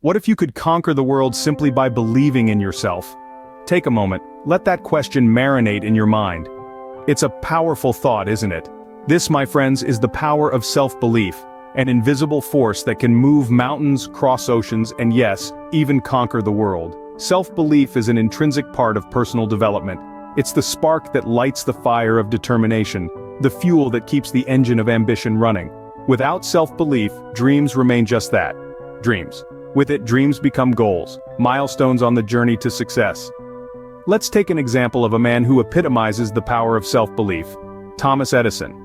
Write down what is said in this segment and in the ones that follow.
What if you could conquer the world simply by believing in yourself? Take a moment, let that question marinate in your mind. It's a powerful thought, isn't it? This, my friends, is the power of self-belief, an invisible force that can move mountains, cross oceans, and yes, even conquer the world. Self-belief is an intrinsic part of personal development. It's the spark that lights the fire of determination, the fuel that keeps the engine of ambition running. Without self-belief, dreams remain just that, dreams. With it, dreams become goals, milestones on the journey to success. Let's take an example of a man who epitomizes the power of self-belief: Thomas Edison.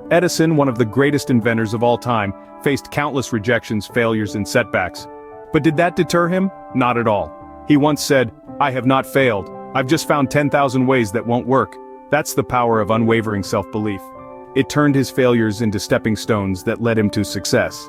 Edison, one of the greatest inventors of all time, faced countless rejections, failures, and setbacks. But did that deter him? Not at all. He once said, "I have not failed. I've just found 10,000 ways that won't work." That's the power of unwavering self-belief. It turned his failures into stepping stones that led him to success.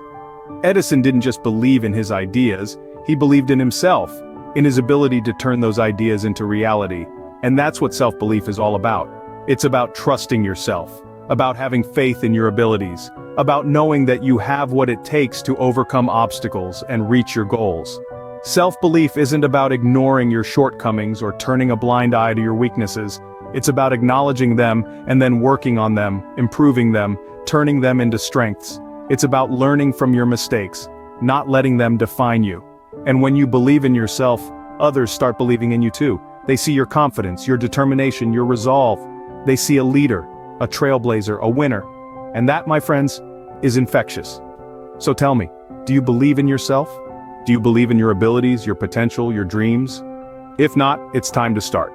Edison didn't just believe in his ideas, he believed in himself, in his ability to turn those ideas into reality. And that's what self-belief is all about. It's about trusting yourself, about having faith in your abilities, about knowing that you have what it takes to overcome obstacles and reach your goals. Self-belief isn't about ignoring your shortcomings or turning a blind eye to your weaknesses. It's about acknowledging them and then working on them, improving them, turning them into strengths. It's about learning from your mistakes, not letting them define you. And when you believe in yourself, others start believing in you too. They see your confidence, your determination, your resolve. They see a leader, a trailblazer, a winner. And that, my friends, is infectious. So tell me, do you believe in yourself? Do you believe in your abilities, your potential, your dreams? If not, it's time to start.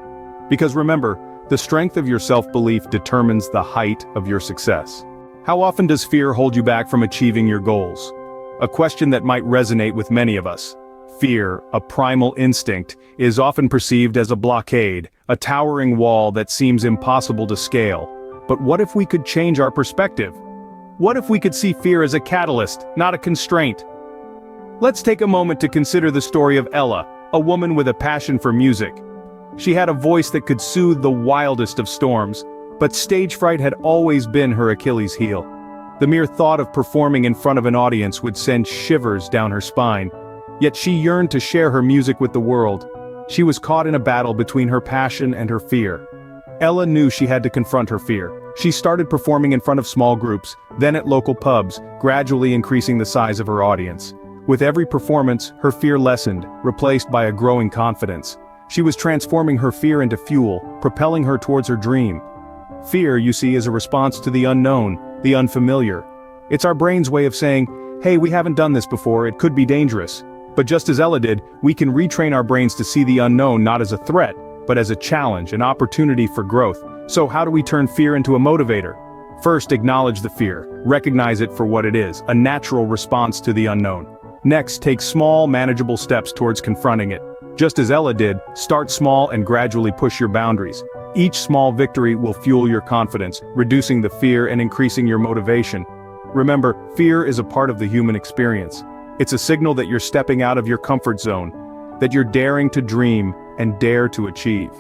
Because remember, the strength of your self-belief determines the height of your success. How often does fear hold you back from achieving your goals? A question that might resonate with many of us. Fear, a primal instinct, is often perceived as a blockade, a towering wall that seems impossible to scale. But what if we could change our perspective? What if we could see fear as a catalyst, not a constraint? Let's take a moment to consider the story of Ella, a woman with a passion for music. She had a voice that could soothe the wildest of storms, but stage fright had always been her Achilles heel. The mere thought of performing in front of an audience would send shivers down her spine. Yet she yearned to share her music with the world. She was caught in a battle between her passion and her fear. Ella knew she had to confront her fear. She started performing in front of small groups, then at local pubs, gradually increasing the size of her audience. With every performance, her fear lessened, replaced by a growing confidence. She was transforming her fear into fuel, propelling her towards her dream. Fear, you see, is a response to the unknown, the unfamiliar. It's our brain's way of saying, hey, we haven't done this before, it could be dangerous. But just as Ella did, we can retrain our brains to see the unknown not as a threat, but as a challenge, an opportunity for growth. So how do we turn fear into a motivator? First, acknowledge the fear. Recognize it for what it is, a natural response to the unknown. Next, take small, manageable steps towards confronting it. Just as Ella did, start small and gradually push your boundaries. Each small victory will fuel your confidence, reducing the fear and increasing your motivation. Remember, fear is a part of the human experience. It's a signal that you're stepping out of your comfort zone, that you're daring to dream and dare to achieve.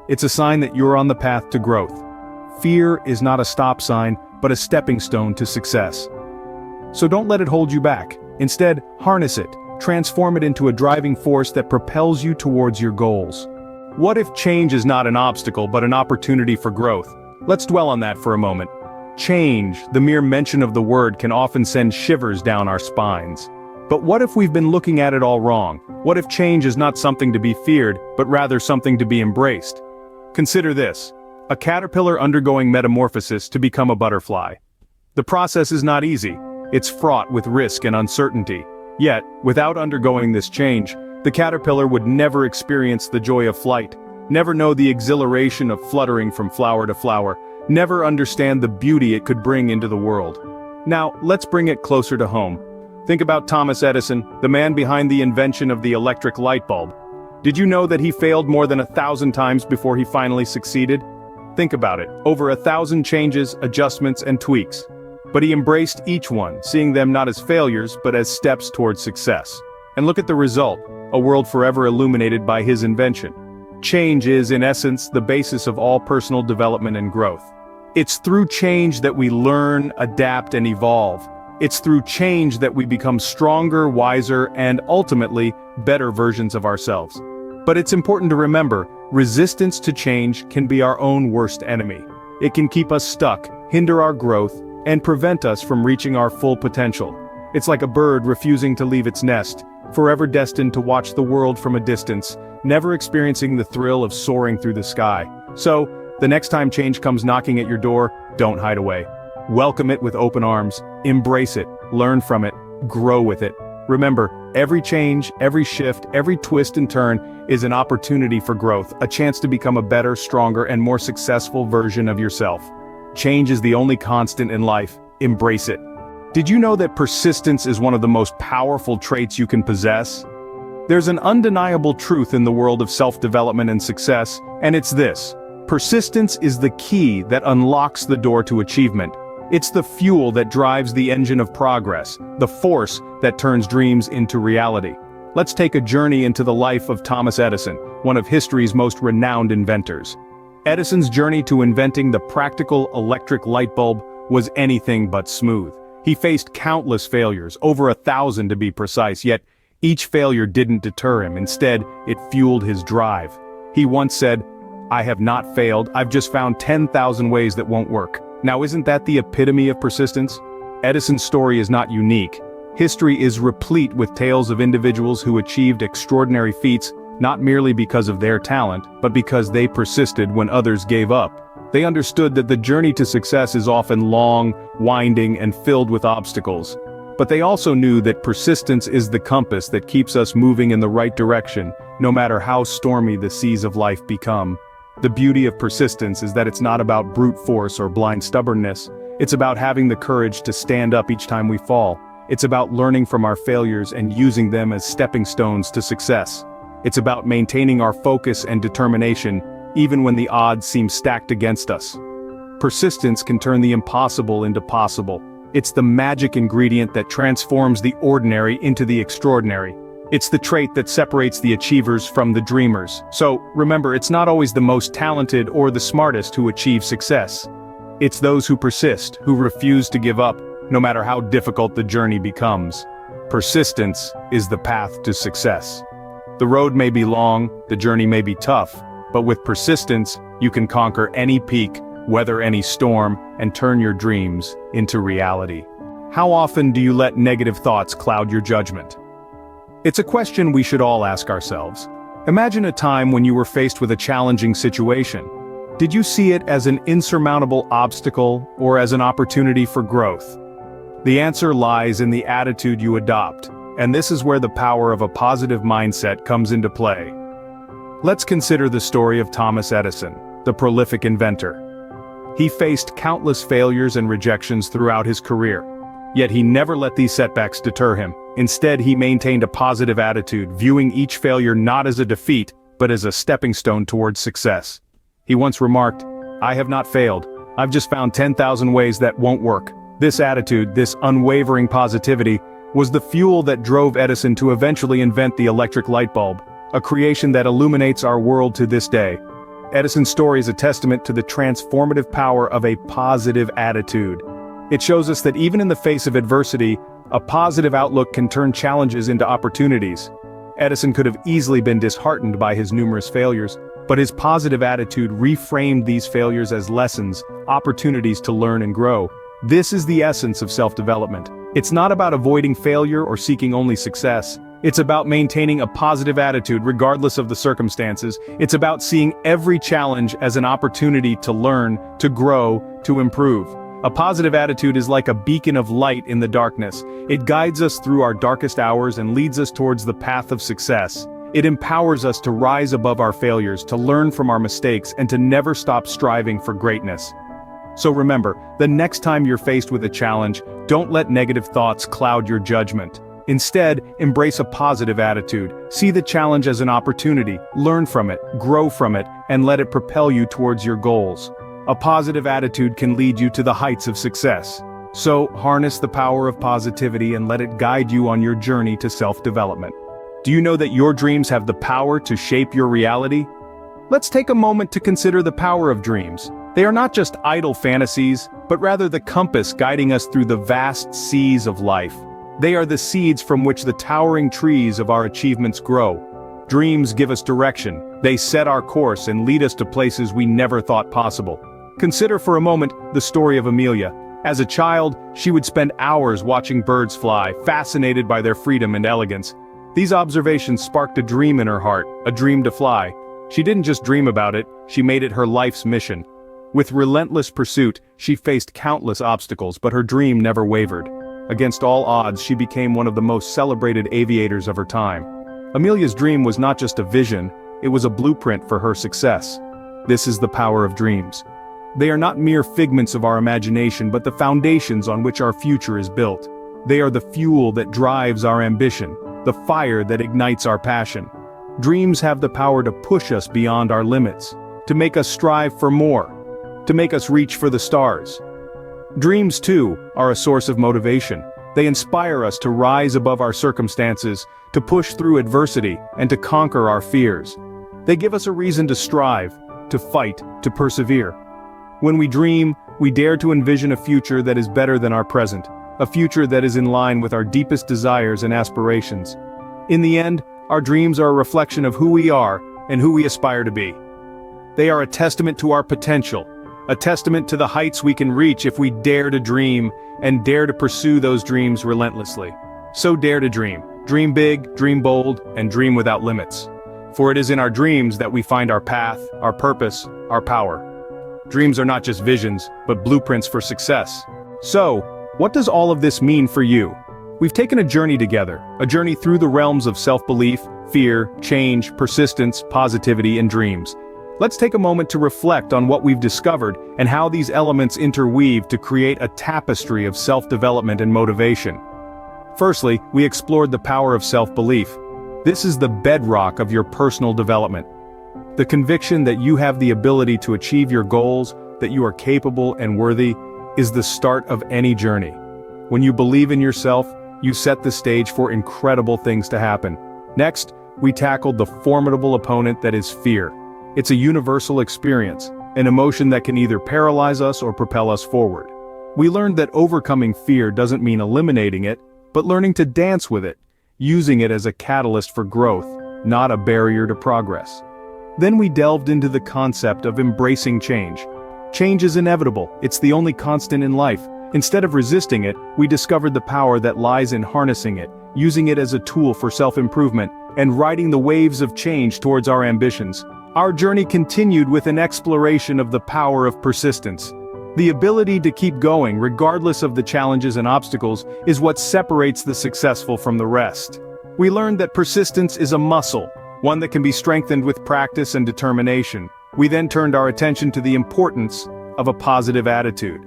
It's a sign that you're on the path to growth. Fear is not a stop sign, but a stepping stone to success. So don't let it hold you back. Instead, harness it, transform it into a driving force that propels you towards your goals. What if change is not an obstacle but an opportunity for growth? Let's dwell on that for a moment. Change, the mere mention of the word, can often send shivers down our spines. But what if we've been looking at it all wrong? What if change is not something to be feared, but rather something to be embraced? Consider this: a caterpillar undergoing metamorphosis to become a butterfly. The process is not easy. It's fraught with risk and uncertainty. Yet, without undergoing this change, the caterpillar would never experience the joy of flight, never know the exhilaration of fluttering from flower to flower, never understand the beauty it could bring into the world. Now, let's bring it closer to home. Think about Thomas Edison, the man behind the invention of the electric light bulb. Did you know that he failed more than 1,000 times before he finally succeeded? Think about it, over 1,000 changes, adjustments, and tweaks. But he embraced each one, seeing them not as failures but as steps towards success. And look at the result, a world forever illuminated by his invention. Change is, in essence, the basis of all personal development and growth. It's through change that we learn, adapt, and evolve. It's through change that we become stronger, wiser, and ultimately, better versions of ourselves. But it's important to remember, resistance to change can be our own worst enemy. It can keep us stuck, hinder our growth, and prevent us from reaching our full potential. It's like a bird refusing to leave its nest, forever destined to watch the world from a distance, never experiencing the thrill of soaring through the sky. So, the next time change comes knocking at your door, don't hide away. Welcome it with open arms, embrace it, learn from it, grow with it. Remember, every change, every shift, every twist and turn is an opportunity for growth, a chance to become a better, stronger, and more successful version of yourself. Change is the only constant in life. Embrace it. Did you know that persistence is one of the most powerful traits you can possess? There's an undeniable truth in the world of self-development and success, and it's this: persistence is the key that unlocks the door to achievement. It's the fuel that drives the engine of progress, the force that turns dreams into reality. Let's take a journey into the life of Thomas Edison, one of history's most renowned inventors. Edison's journey to inventing the practical electric light bulb was anything but smooth. He faced countless failures, over 1,000 to be precise, yet each failure didn't deter him. Instead, it fueled his drive. He once said, "I have not failed, I've just found 10,000 ways that won't work." Now, isn't that the epitome of persistence? Edison's story is not unique. History is replete with tales of individuals who achieved extraordinary feats, not merely because of their talent, but because they persisted when others gave up. They understood that the journey to success is often long, winding, and filled with obstacles. But they also knew that persistence is the compass that keeps us moving in the right direction, no matter how stormy the seas of life become. The beauty of persistence is that it's not about brute force or blind stubbornness. It's about having the courage to stand up each time we fall. It's about learning from our failures and using them as stepping stones to success. It's about maintaining our focus and determination, even when the odds seem stacked against us. Persistence can turn the impossible into possible. It's the magic ingredient that transforms the ordinary into the extraordinary. It's the trait that separates the achievers from the dreamers. So, remember, it's not always the most talented or the smartest who achieve success. It's those who persist, who refuse to give up, no matter how difficult the journey becomes. Persistence is the path to success. The road may be long, the journey may be tough, but with persistence, you can conquer any peak, weather any storm, and turn your dreams into reality. How often do you let negative thoughts cloud your judgment? It's a question we should all ask ourselves. Imagine a time when you were faced with a challenging situation. Did you see it as an insurmountable obstacle or as an opportunity for growth? The answer lies in the attitude you adopt, and this is where the power of a positive mindset comes into play. Let's consider the story of Thomas Edison, the prolific inventor. He faced countless failures and rejections throughout his career. Yet he never let these setbacks deter him. Instead, he maintained a positive attitude, viewing each failure not as a defeat, but as a stepping stone towards success. He once remarked, "I have not failed. I've just found 10,000 ways that won't work." This attitude, this unwavering positivity, was the fuel that drove Edison to eventually invent the electric light bulb, a creation that illuminates our world to this day. Edison's story is a testament to the transformative power of a positive attitude. It shows us that even in the face of adversity, a positive outlook can turn challenges into opportunities. Edison could have easily been disheartened by his numerous failures, but his positive attitude reframed these failures as lessons, opportunities to learn and grow. This is the essence of self-development. It's not about avoiding failure or seeking only success. It's about maintaining a positive attitude regardless of the circumstances. It's about seeing every challenge as an opportunity to learn, to grow, to improve. A positive attitude is like a beacon of light in the darkness. It guides us through our darkest hours and leads us towards the path of success. It empowers us to rise above our failures, to learn from our mistakes, and to never stop striving for greatness. So remember, the next time you're faced with a challenge, don't let negative thoughts cloud your judgment. Instead, embrace a positive attitude. See the challenge as an opportunity, learn from it, grow from it, and let it propel you towards your goals. A positive attitude can lead you to the heights of success. So, harness the power of positivity and let it guide you on your journey to self-development. Do you know that your dreams have the power to shape your reality? Let's take a moment to consider the power of dreams. They are not just idle fantasies, but rather the compass guiding us through the vast seas of life. They are the seeds from which the towering trees of our achievements grow. Dreams give us direction, they set our course and lead us to places we never thought possible. Consider for a moment the story of Amelia. As a child, she would spend hours watching birds fly, fascinated by their freedom and elegance. These observations sparked a dream in her heart, a dream to fly. She didn't just dream about it, she made it her life's mission. With relentless pursuit, she faced countless obstacles, but her dream never wavered. Against all odds, she became one of the most celebrated aviators of her time. Amelia's dream was not just a vision, it was a blueprint for her success. This is the power of dreams. They are not mere figments of our imagination, but the foundations on which our future is built. They are the fuel that drives our ambition, the fire that ignites our passion. Dreams have the power to push us beyond our limits, to make us strive for more, to make us reach for the stars. Dreams, too, are a source of motivation. They inspire us to rise above our circumstances, to push through adversity, and to conquer our fears. They give us a reason to strive, to fight, to persevere. When we dream, we dare to envision a future that is better than our present, a future that is in line with our deepest desires and aspirations. In the end, our dreams are a reflection of who we are and who we aspire to be. They are a testament to our potential, a testament to the heights we can reach if we dare to dream and dare to pursue those dreams relentlessly. So dare to dream. Dream big, dream bold, and dream without limits. For it is in our dreams that we find our path, our purpose, our power. Dreams are not just visions, but blueprints for success. So, what does all of this mean for you? We've taken a journey together, a journey through the realms of self-belief, fear, change, persistence, positivity, and dreams. Let's take a moment to reflect on what we've discovered and how these elements interweave to create a tapestry of self-development and motivation. Firstly, we explored the power of self-belief. This is the bedrock of your personal development. The conviction that you have the ability to achieve your goals, that you are capable and worthy, is the start of any journey. When you believe in yourself, you set the stage for incredible things to happen. Next, we tackled the formidable opponent that is fear. It's a universal experience, an emotion that can either paralyze us or propel us forward. We learned that overcoming fear doesn't mean eliminating it, but learning to dance with it, using it as a catalyst for growth, not a barrier to progress. Then we delved into the concept of embracing change. Change is inevitable, it's the only constant in life. Instead of resisting it, we discovered the power that lies in harnessing it, using it as a tool for self-improvement, and riding the waves of change towards our ambitions. Our journey continued with an exploration of the power of persistence. The ability to keep going regardless of the challenges and obstacles is what separates the successful from the rest. We learned that persistence is a muscle, one that can be strengthened with practice and determination. We then turned our attention to the importance of a positive attitude.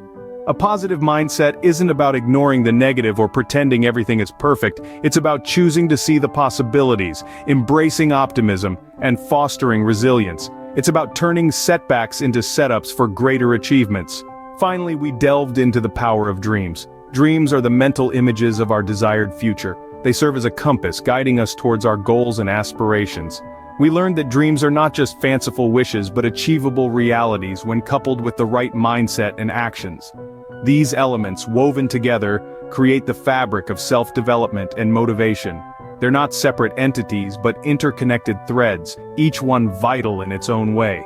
A positive mindset isn't about ignoring the negative or pretending everything is perfect, it's about choosing to see the possibilities, embracing optimism, and fostering resilience. It's about turning setbacks into setups for greater achievements. Finally, we delved into the power of dreams. Dreams are the mental images of our desired future. They serve as a compass guiding us towards our goals and aspirations. We learned that dreams are not just fanciful wishes but achievable realities when coupled with the right mindset and actions. These elements, woven together, create the fabric of self-development and motivation. They're not separate entities but interconnected threads, each one vital in its own way.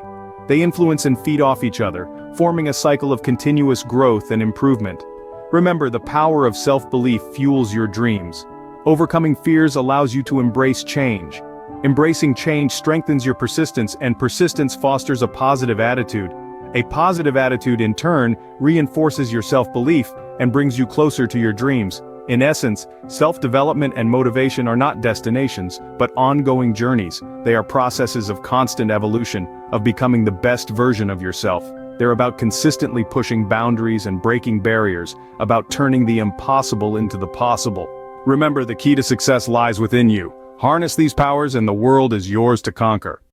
They influence and feed off each other, forming a cycle of continuous growth and improvement. Remember, the power of self-belief fuels your dreams. Overcoming fears allows you to embrace change. Embracing change strengthens your persistence, and persistence fosters a positive attitude. A positive attitude, in turn, reinforces your self-belief and brings you closer to your dreams. In essence, self-development and motivation are not destinations, but ongoing journeys. They are processes of constant evolution, of becoming the best version of yourself. They're about consistently pushing boundaries and breaking barriers, about turning the impossible into the possible. Remember, the key to success lies within you. Harness these powers and the world is yours to conquer.